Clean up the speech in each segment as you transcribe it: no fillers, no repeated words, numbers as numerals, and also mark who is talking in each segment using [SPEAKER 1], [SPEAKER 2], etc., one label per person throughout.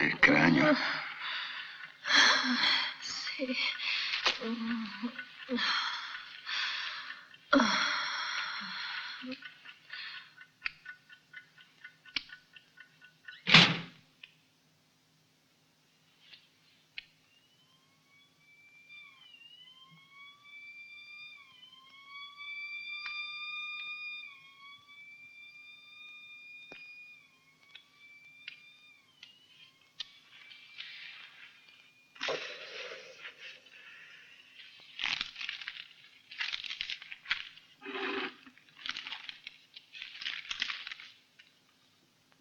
[SPEAKER 1] Il cranio.
[SPEAKER 2] Sì.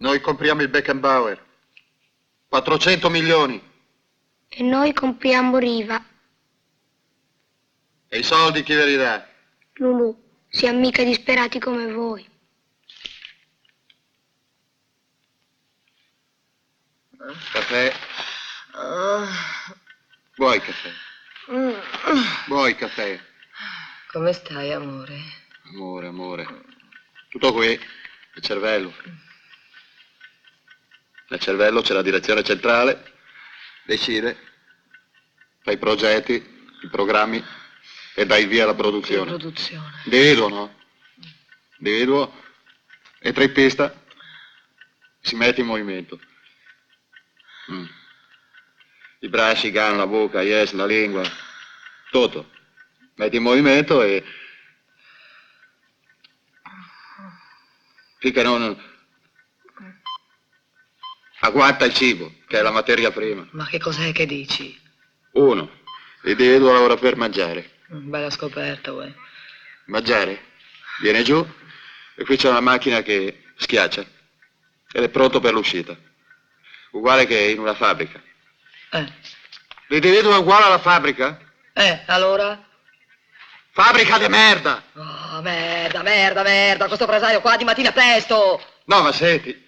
[SPEAKER 1] Noi compriamo il Beckenbauer. 400 milioni.
[SPEAKER 2] E noi compriamo Riva.
[SPEAKER 1] E i soldi chi ve li dà?
[SPEAKER 2] Lulù, siamo mica disperati come voi.
[SPEAKER 1] Caffè? Vuoi caffè? Vuoi caffè?
[SPEAKER 3] Come stai, amore?
[SPEAKER 1] Amore, amore. Tutto qui, il cervello. Nel cervello c'è la direzione centrale, decide, fa i progetti, i programmi e dai via alla produzione. Individuo, no? Individuo, entra in pista, si mette in movimento. I bracci, i gamba, la bocca, yes, la lingua, tutto. Metti in movimento e... finché non... agguanta il cibo, che è la materia prima.
[SPEAKER 3] Ma che cos'è che dici?
[SPEAKER 1] Uno, l'individuo lavora per mangiare.
[SPEAKER 3] Bella scoperta, uè.
[SPEAKER 1] Mangiare, viene giù e qui c'è una macchina che schiaccia ed è pronto per l'uscita. Uguale che in una fabbrica. L'individuo è uguale alla fabbrica?
[SPEAKER 3] Allora?
[SPEAKER 1] Fabbrica di merda!
[SPEAKER 3] Oh, merda, questo prasaio qua di mattina presto!
[SPEAKER 1] No, ma senti,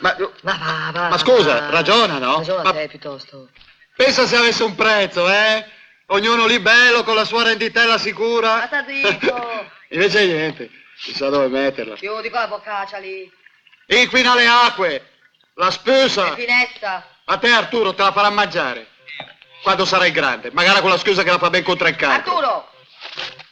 [SPEAKER 1] ma...
[SPEAKER 3] va.
[SPEAKER 1] Ma scusa, ragiona, no?
[SPEAKER 3] Ragiona te, piuttosto.
[SPEAKER 1] Pensa se avesse un prezzo, Ognuno lì bello, con la sua renditella sicura.
[SPEAKER 3] Ma sta zitto!
[SPEAKER 1] Invece niente, chissà dove metterla.
[SPEAKER 3] Chiudi quella boccaccia lì.
[SPEAKER 1] Inquina le acque, la spusa.
[SPEAKER 3] Che finezza.
[SPEAKER 1] A te, Arturo, te la farà mangiare. Quando sarai grande, magari con la scusa che la fa ben contro il cancro.
[SPEAKER 3] Arturo!